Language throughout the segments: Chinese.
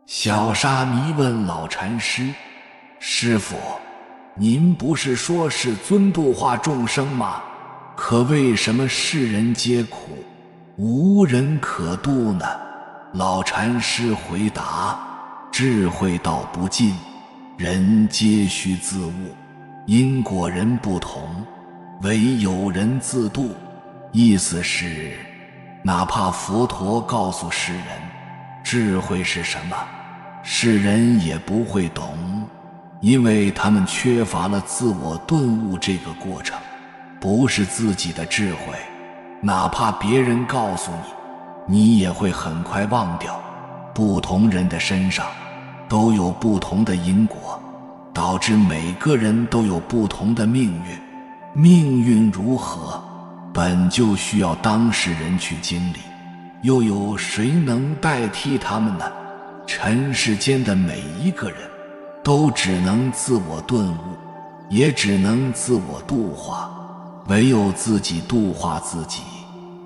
小沙弥问老禅师：师父，您不是说是尊度化众生吗？可为什么世人皆苦，无人可度呢？老禅师回答：智慧道不尽，人皆须自悟，因果人不同，唯有人自度。意思是，哪怕佛陀告诉世人智慧是什么，世人也不会懂，因为他们缺乏了自我顿悟这个过程，不是自己的智慧，哪怕别人告诉你，你也会很快忘掉。不同人的身上都有不同的因果，导致每个人都有不同的命运。命运如何，本就需要当事人去经历，又有谁能代替他们呢？尘世间的每一个人都只能自我顿悟，也只能自我度化，唯有自己度化自己，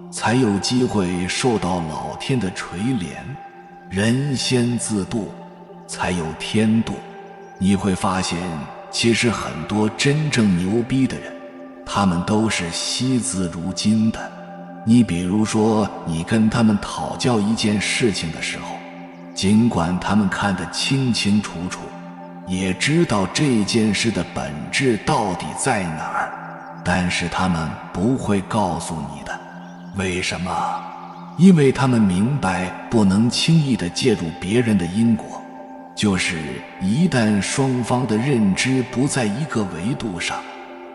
才有机会受到老天的垂怜。人先自度，才有天度。你会发现，其实很多真正牛逼的人，他们都是惜字如金的。你比如说，你跟他们讨教一件事情的时候，尽管他们看得清清楚楚，也知道这件事的本质到底在哪儿，但是他们不会告诉你的。为什么？因为他们明白不能轻易地介入别人的因果，就是一旦双方的认知不在一个维度上，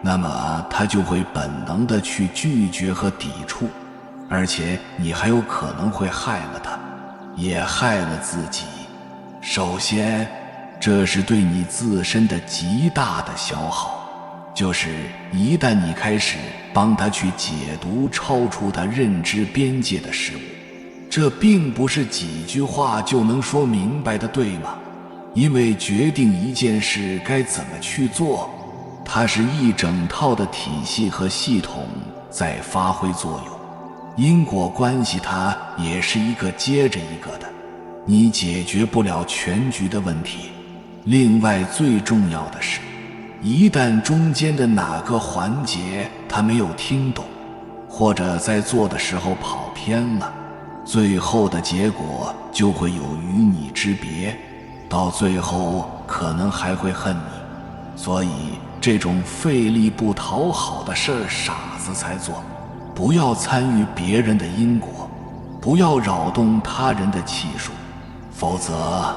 那么他就会本能地去拒绝和抵触，而且你还有可能会害了他，也害了自己。首先，这是对你自身的极大的消耗，就是一旦你开始帮他去解读超出他认知边界的事物，这并不是几句话就能说明白的，对吗？因为决定一件事该怎么去做，它是一整套的体系和系统在发挥作用。因果关系它也是一个接着一个的，你解决不了全局的问题。另外最重要的是，一旦中间的哪个环节他没有听懂，或者在做的时候跑偏了，最后的结果就会有与你之别，到最后可能还会恨你。所以这种费力不讨好的事儿，傻子才做。不要参与别人的因果，不要扰动他人的气数，否则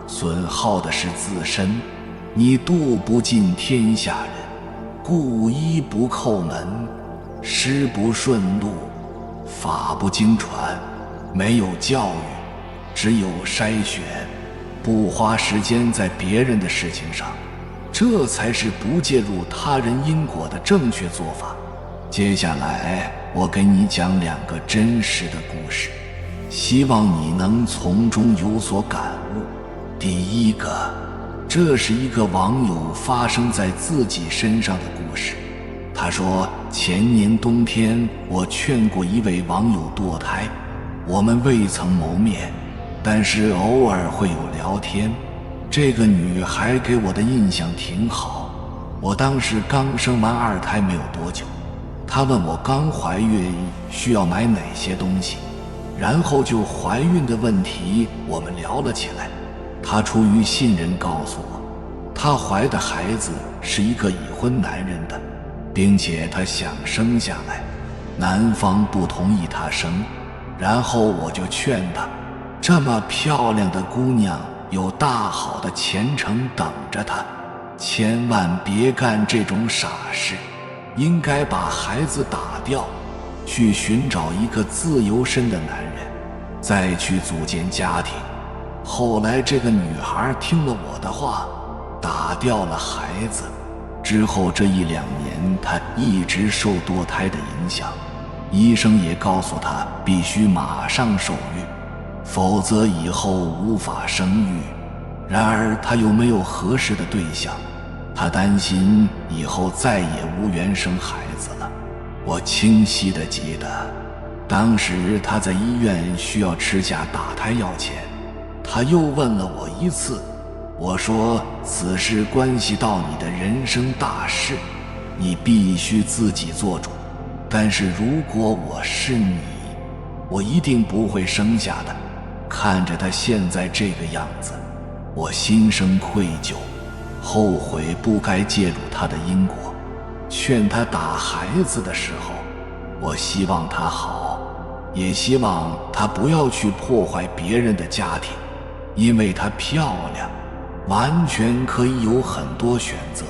损耗的是自身。你度不尽天下人，故衣不叩门，师不顺路，法不经传。没有教育，只有筛选，不花时间在别人的事情上，这才是不介入他人因果的正确做法。接下来我给你讲2个真实的故事，希望你能从中有所感悟。第一个，这是一个网友发生在自己身上的故事。他说，前年冬天我劝过一位网友堕胎，我们未曾谋面，但是偶尔会有聊天。这个女孩给我的印象挺好，我当时刚生完2胎没有多久，她问我刚怀孕需要买哪些东西，然后就怀孕的问题我们聊了起来。她出于信任告诉我，她怀的孩子是一个已婚男人的，并且她想生下来，男方不同意她生。然后我就劝她，这么漂亮的姑娘有大好的前程等着她，千万别干这种傻事，应该把孩子打掉，去寻找一个自由身的男人，再去组建家庭。后来这个女孩听了我的话，打掉了孩子。之后这1-2年，她一直受堕胎的影响，医生也告诉她必须马上受孕，否则以后无法生育。然而她又没有合适的对象，她担心以后再也无缘生孩子了。我清晰地记得，当时她在医院需要吃下打胎药钱，他又问了我一次，我说此事关系到你的人生大事，你必须自己做主。但是如果我是你，我一定不会生下的。看着他现在这个样子，我心生愧疚，后悔不该介入他的因果。劝他打孩子的时候，我希望他好，也希望他不要去破坏别人的家庭，因为她漂亮，完全可以有很多选择。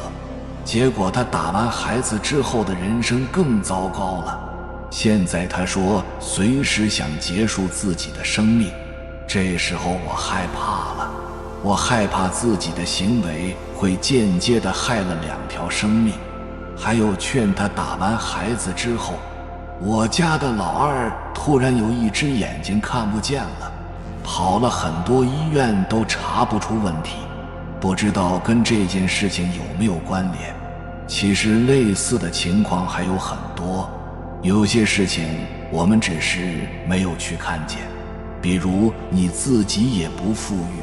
结果他打完孩子之后的人生更糟糕了。现在他说随时想结束自己的生命，这时候我害怕了，我害怕自己的行为会间接地害了2条生命。还有劝他打完孩子之后，我家的老二突然有一只眼睛看不见了，跑了很多医院都查不出问题，不知道跟这件事情有没有关联。其实类似的情况还有很多，有些事情我们只是没有去看见。比如你自己也不富裕，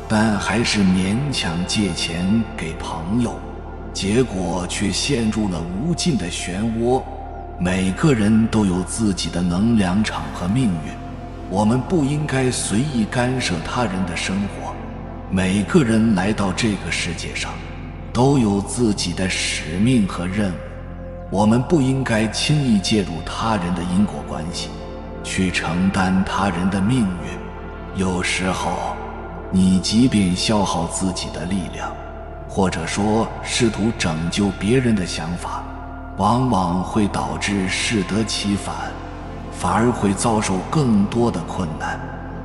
但还是勉强借钱给朋友，结果却陷入了无尽的漩涡。每个人都有自己的能量场和命运，我们不应该随意干涉他人的生活。每个人来到这个世界上都有自己的使命和任务，我们不应该轻易介入他人的因果关系，去承担他人的命运。有时候你即便消耗自己的力量，或者说试图拯救别人的想法，往往会导致适得其反，反而会遭受更多的困难。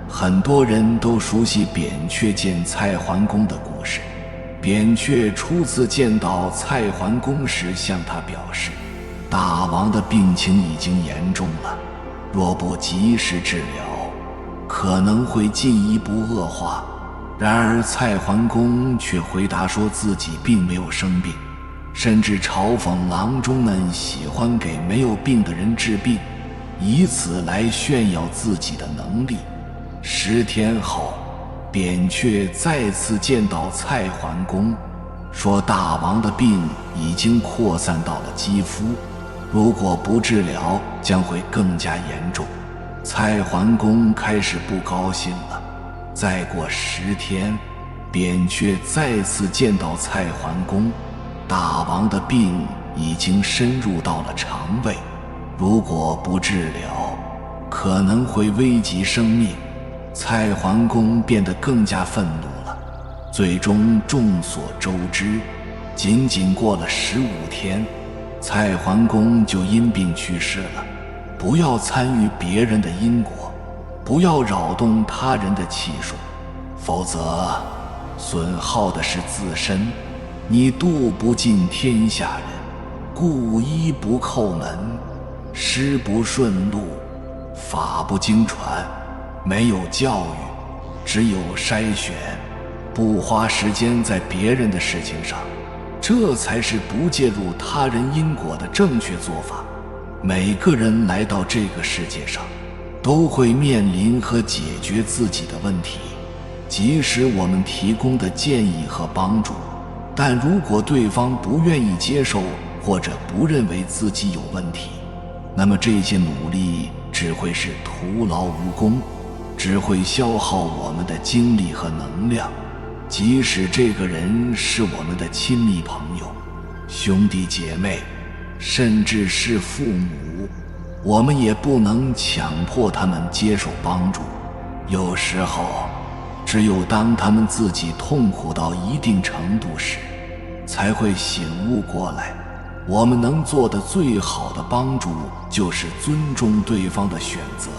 很多人都熟悉扁鹊见蔡桓公的故事。扁鹊初次见到蔡桓公时向他表示，大王的病情已经严重了，若不及时治疗，可能会进一步恶化。然而蔡桓公却回答说自己并没有生病，甚至嘲讽郎中们喜欢给没有病的人治病，以此来炫耀自己的能力。10天后，扁鹊再次见到蔡桓公，说大王的病已经扩散到了肌肤，如果不治疗将会更加严重。蔡桓公开始不高兴了。再过10天，扁鹊再次见到蔡桓公，大王的病已经深入到了肠胃，如果不治疗，可能会危及生命。蔡桓公变得更加愤怒了。最终众所周知，仅仅过了15天，蔡桓公就因病去世了。不要参与别人的因果，不要扰动他人的气数，否则损耗的是自身。你度不尽天下人，故衣不叩门，师不顺路，法不经传。没有教育，只有筛选，不花时间在别人的事情上，这才是不介入他人因果的正确做法。每个人来到这个世界上，都会面临和解决自己的问题，即使我们提供的建议和帮助，但如果对方不愿意接受，或者不认为自己有问题，那么这些努力只会是徒劳无功，只会消耗我们的精力和能量。即使这个人是我们的亲密朋友、兄弟姐妹，甚至是父母，我们也不能强迫他们接受帮助。有时候，只有当他们自己痛苦到一定程度时，才会醒悟过来。我们能做的最好的帮助，就是尊重对方的选择，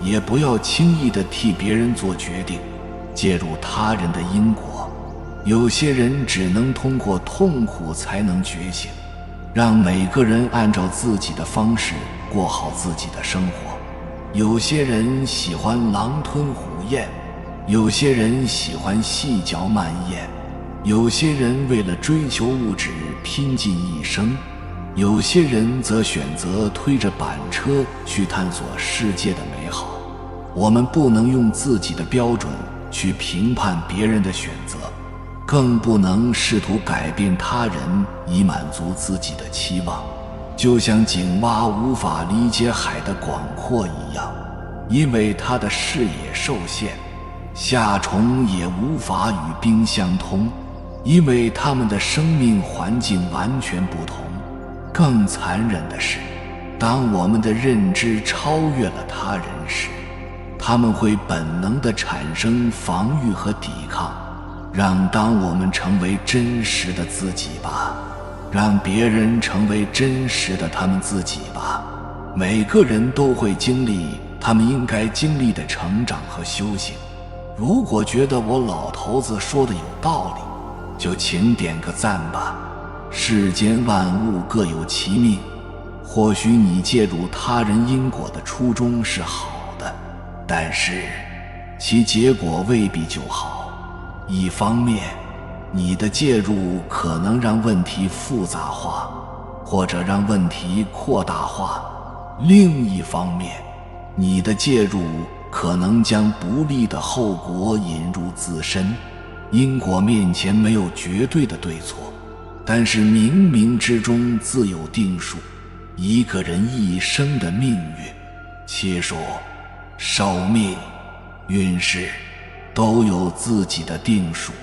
也不要轻易地替别人做决定，介入他人的因果。有些人只能通过痛苦才能觉醒，让每个人按照自己的方式过好自己的生活。有些人喜欢狼吞虎咽，有些人喜欢细嚼慢咽，有些人为了追求物质拼尽一生，有些人则选择推着板车去探索世界的美好。我们不能用自己的标准去评判别人的选择，更不能试图改变他人以满足自己的期望。就像井蛙无法理解海的广阔一样，因为它的视野受限；夏虫也无法与冰相通，因为它们的生命环境完全不同。更残忍的是，当我们的认知超越了他人时，他们会本能地产生防御和抵抗。当我们成为真实的自己吧，让别人成为真实的他们自己吧。每个人都会经历他们应该经历的成长和修行。如果觉得我老头子说的有道理，就请点个赞吧。世间万物各有其命，或许你介入他人因果的初衷是好的，但是其结果未必就好。一方面，你的介入可能让问题复杂化，或者让问题扩大化；另一方面，你的介入可能将不利的后果引入自身。因果面前没有绝对的对错，但是冥冥之中自有定数。一个人一生的命运，切说寿命、运势都有自己的定数。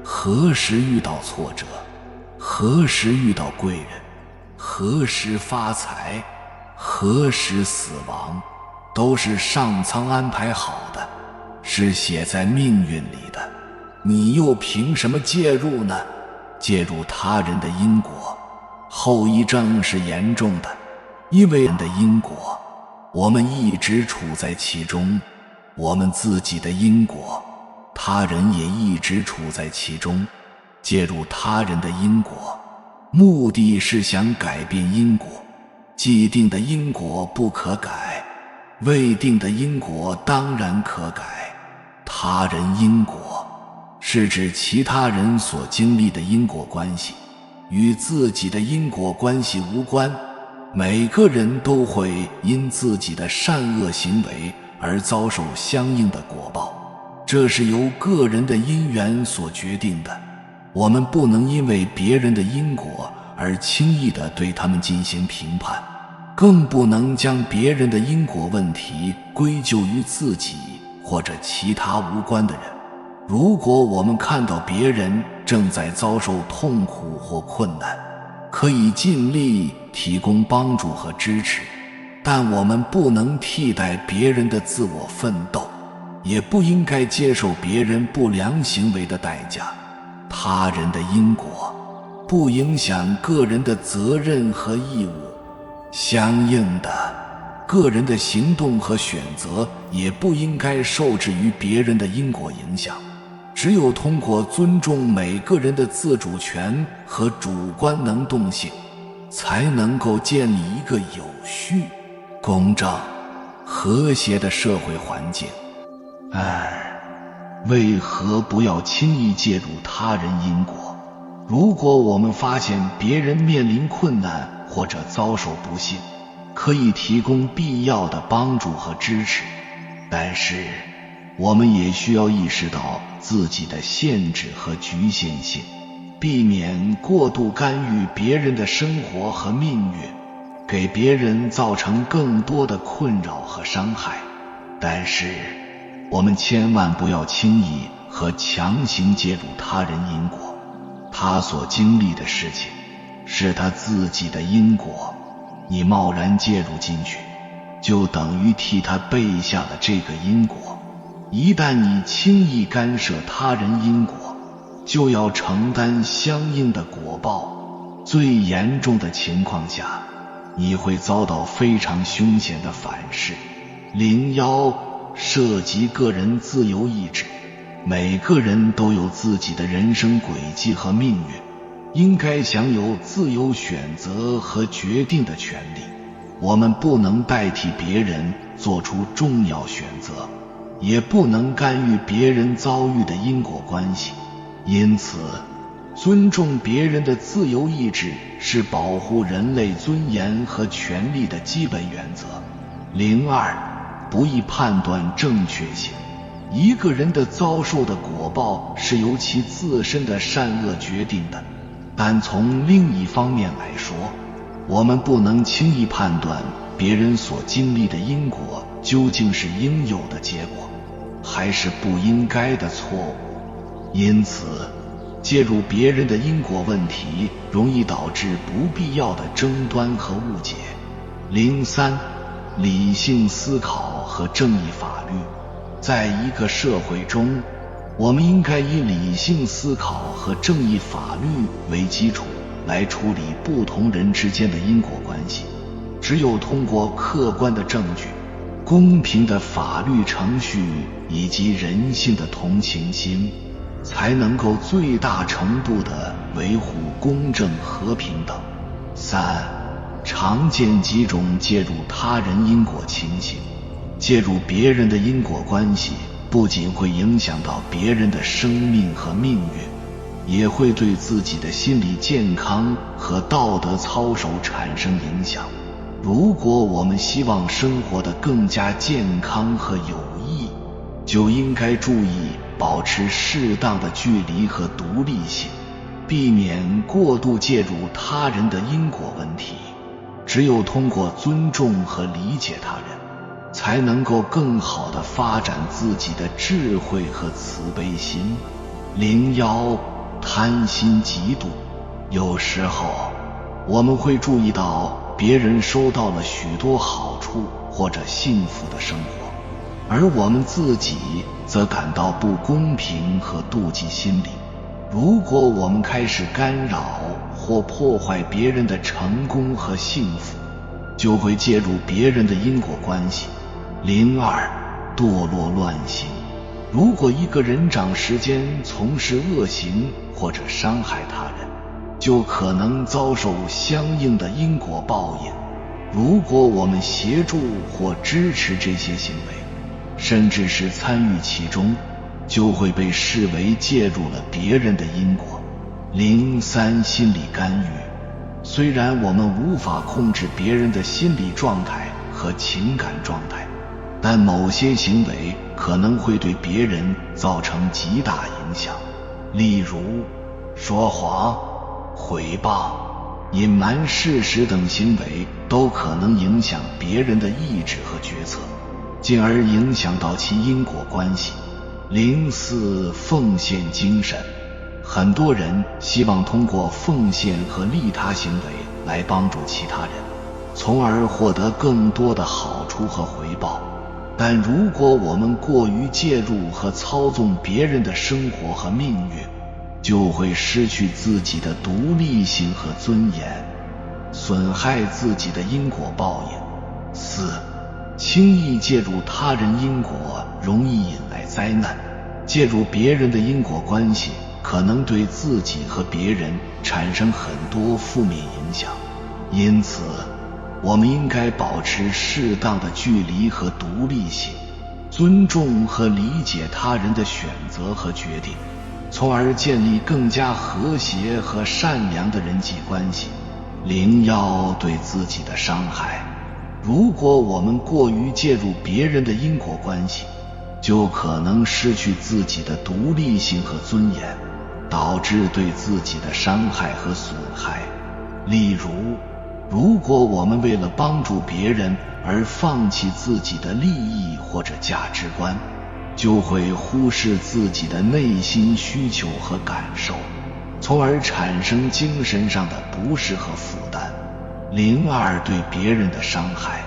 何时遇到挫折，何时遇到贵人，何时发财，何时死亡，都是上苍安排好的，是写在命运里的。你又凭什么介入呢？介入他人的因果，后遗症是严重的。因为人的因果，我们一直处在其中；我们自己的因果，他人也一直处在其中。介入他人的因果，目的是想改变因果。既定的因果不可改，未定的因果当然可改。他人因果是指其他人所经历的因果关系，与自己的因果关系无关。每个人都会因自己的善恶行为而遭受相应的果报，这是由个人的因缘所决定的。我们不能因为别人的因果而轻易地对他们进行评判，更不能将别人的因果问题归咎于自己或者其他无关的人。如果我们看到别人正在遭受痛苦或困难，可以尽力提供帮助和支持，但我们不能替代别人的自我奋斗，也不应该接受别人不良行为的代价。他人的因果不影响个人的责任和义务，相应的，个人的行动和选择也不应该受制于别人的因果影响。只有通过尊重每个人的自主权和主观能动性，才能够建立一个有序、公正、和谐的社会环境。为何不要轻易介入他人因果？如果我们发现别人面临困难或者遭受不幸，可以提供必要的帮助和支持，但是我们也需要意识到自己的限制和局限性，避免过度干预别人的生活和命运，给别人造成更多的困扰和伤害。但是我们千万不要轻易和强行介入他人因果，他所经历的事情是他自己的因果，你贸然介入进去，就等于替他背下了这个因果。一旦你轻易干涉他人因果，就要承担相应的果报。最严重的情况下，你会遭到非常凶险的反噬。01涉及个人自由意志，每个人都有自己的人生轨迹和命运，应该享有自由选择和决定的权利。我们不能代替别人做出重要选择，也不能干预别人遭遇的因果关系。因此，尊重别人的自由意志是保护人类尊严和权利的基本原则。02不易判断正确性。一个人的遭受的果报是由其自身的善恶决定的，但从另一方面来说，我们不能轻易判断别人所经历的因果究竟是应有的结果，还是不应该的错误。因此，介入别人的因果问题容易导致不必要的争端和误解。03理性思考和正义法律。在一个社会中，我们应该以理性思考和正义法律为基础来处理不同人之间的因果关系。只有通过客观的证据、公平的法律程序以及人性的同情心，才能够最大程度地维护公正和平等。3常见几种介入他人因果情形。介入别人的因果关系不仅会影响到别人的生命和命运，也会对自己的心理健康和道德操守产生影响。如果我们希望生活得更加健康和有益，就应该注意保持适当的距离和独立性，避免过度介入他人的因果问题。只有通过尊重和理解他人，才能够更好地发展自己的智慧和慈悲心。01贪心嫉妒。有时候我们会注意到别人收到了许多好处或者幸福的生活，而我们自己则感到不公平和妒忌心理。如果我们开始干扰或破坏别人的成功和幸福，就会介入别人的因果关系。02堕落乱行。如果一个人长时间从事恶行或者伤害他人，就可能遭受相应的因果报应。如果我们协助或支持这些行为，甚至是参与其中，就会被视为介入了别人的因果。03心理干预。虽然我们无法控制别人的心理状态和情感状态，但某些行为可能会对别人造成极大影响。例如说谎、诽谤、隐瞒事实等行为都可能影响别人的意志和决策，进而影响到其因果关系。04奉献精神。很多人希望通过奉献和利他行为来帮助其他人，从而获得更多的好处和回报。但如果我们过于介入和操纵别人的生活和命运，就会失去自己的独立性和尊严，损害自己的因果报应。4轻易介入他人因果容易引来灾难。介入别人的因果关系可能对自己和别人产生很多负面影响，因此我们应该保持适当的距离和独立性，尊重和理解他人的选择和决定，从而建立更加和谐和善良的人际关系。01对自己的伤害。如果我们过于介入别人的因果关系，就可能失去自己的独立性和尊严，导致对自己的伤害和损害。例如，如果我们为了帮助别人而放弃自己的利益或者价值观，就会忽视自己的内心需求和感受，从而产生精神上的不适和负担。02对别人的伤害。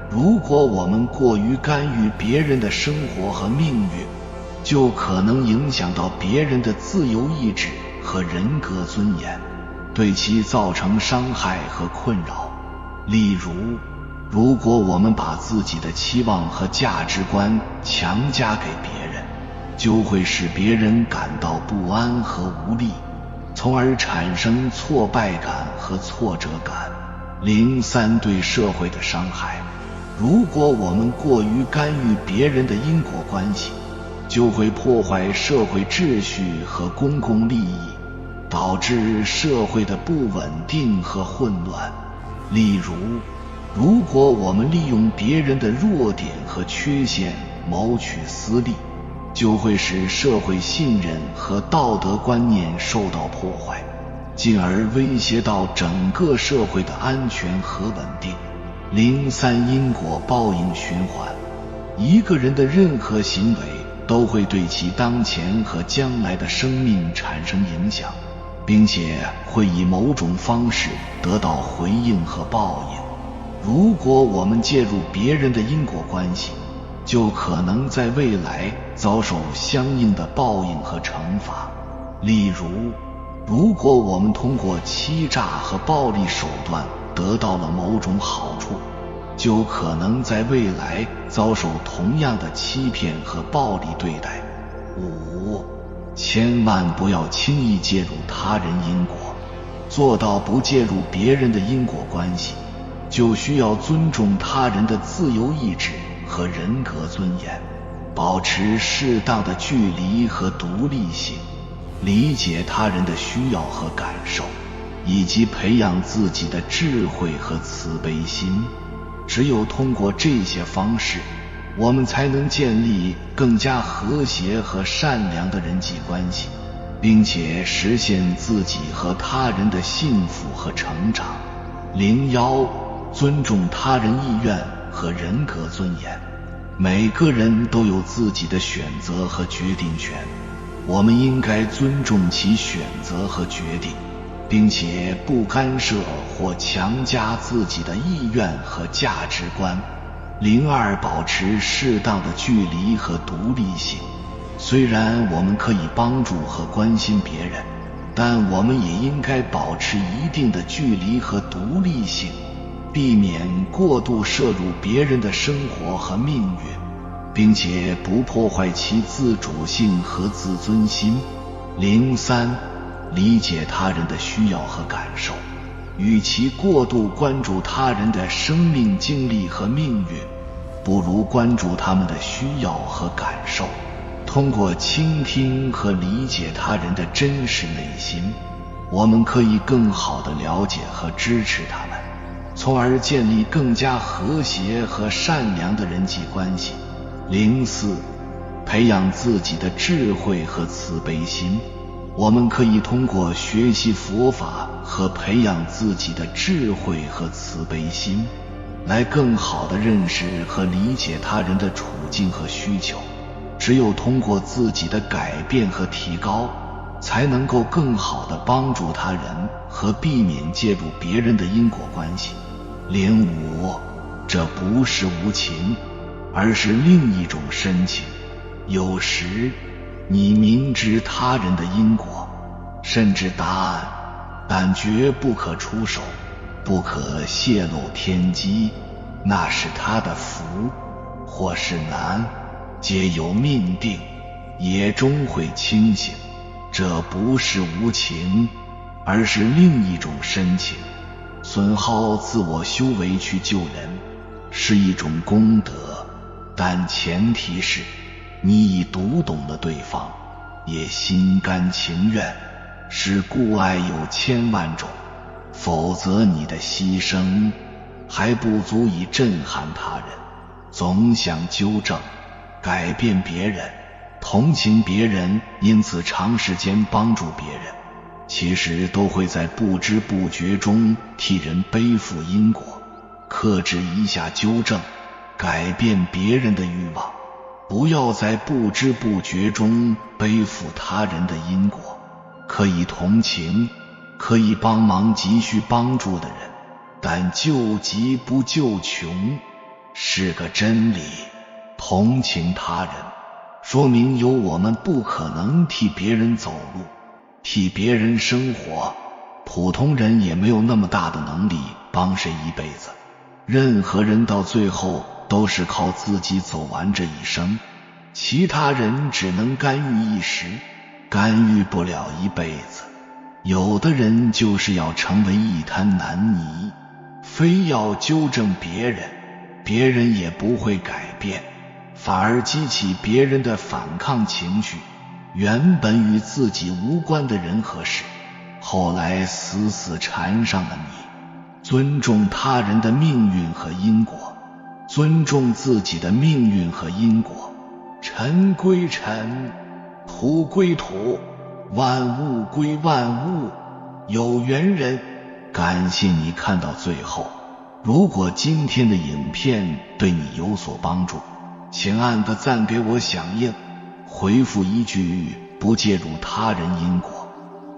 如果我们过于干预别人的生活和命运，就可能影响到别人的自由意志和人格尊严，对其造成伤害和困扰。例如，如果我们把自己的期望和价值观强加给别人，就会使别人感到不安和无力，从而产生挫败感和挫折感。03对社会的伤害。如果我们过于干预别人的因果关系，就会破坏社会秩序和公共利益，导致社会的不稳定和混乱。例如，如果我们利用别人的弱点和缺陷谋取私利，就会使社会信任和道德观念受到破坏，进而威胁到整个社会的安全和稳定。03因果报应循环，一个人的任何行为都会对其当前和将来的生命产生影响，并且会以某种方式得到回应和报应。如果我们介入别人的因果关系，就可能在未来遭受相应的报应和惩罚。例如，如果我们通过欺诈和暴力手段得到了某种好处，就可能在未来遭受同样的欺骗和暴力对待。5. 千万不要轻易介入他人因果。做到不介入别人的因果关系，就需要尊重他人的自由意志和人格尊严，保持适当的距离和独立性，理解他人的需要和感受，以及培养自己的智慧和慈悲心。只有通过这些方式，我们才能建立更加和谐和善良的人际关系，并且实现自己和他人的幸福和成长。01尊重他人意愿和人格尊严。每个人都有自己的选择和决定权，我们应该尊重其选择和决定，并且不干涉或强加自己的意愿和价值观。02保持适当的距离和独立性。虽然我们可以帮助和关心别人，但我们也应该保持一定的距离和独立性，避免过度涉入别人的生活和命运，并且不破坏其自主性和自尊心。03理解他人的需要和感受。与其过度关注他人的生命经历和命运，不如关注他们的需要和感受。通过倾听和理解他人的真实内心，我们可以更好地了解和支持他们，从而建立更加和谐和善良的人际关系。04培养自己的智慧和慈悲心。我们可以通过学习佛法和培养自己的智慧和慈悲心，来更好地认识和理解他人的处境和需求。只有通过自己的改变和提高，才能够更好地帮助他人和避免介入别人的因果关系。05这不是无情，而是另一种深情。有时你明知他人的因果，甚至答案，但绝不可出手，不可泄露天机，那是他的福或是难，皆有命定，也终会清醒。这不是无情，而是另一种深情。损耗自我修为去救人，是一种功德，但前提是你已读懂了对方，也心甘情愿，是故爱有千万种，否则你的牺牲还不足以震撼他人。总想纠正、改变别人，同情别人，因此长时间帮助别人，其实都会在不知不觉中替人背负因果。克制一下纠正、改变别人的欲望，不要在不知不觉中背负他人的因果。可以同情，可以帮忙急需帮助的人，但救急不救穷是个真理。同情他人，说明有我们不可能替别人走路，替别人生活，普通人也没有那么大的能力帮谁一辈子。任何人到最后都是靠自己走完这一生，其他人只能干预一时，干预不了一辈子。有的人就是要成为一滩烂泥，非要纠正别人，别人也不会改变，反而激起别人的反抗情绪。原本与自己无关的人和事，后来死死缠上了你。尊重他人的命运和因果，尊重自己的命运和因果，尘归尘，土归土，万物归万物。有缘人，感谢你看到最后。如果今天的影片对你有所帮助，请按个赞给我响应，回复一句不介入他人因果。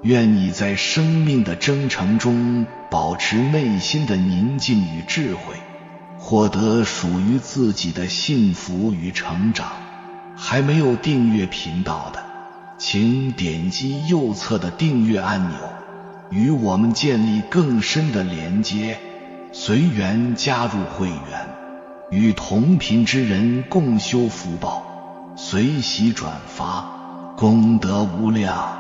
愿你在生命的征程中保持内心的宁静与智慧，获得属于自己的幸福与成长。还没有订阅频道的，请点击右侧的订阅按钮，与我们建立更深的连接。随缘加入会员，与同频之人共修福报，随喜转发，功德无量。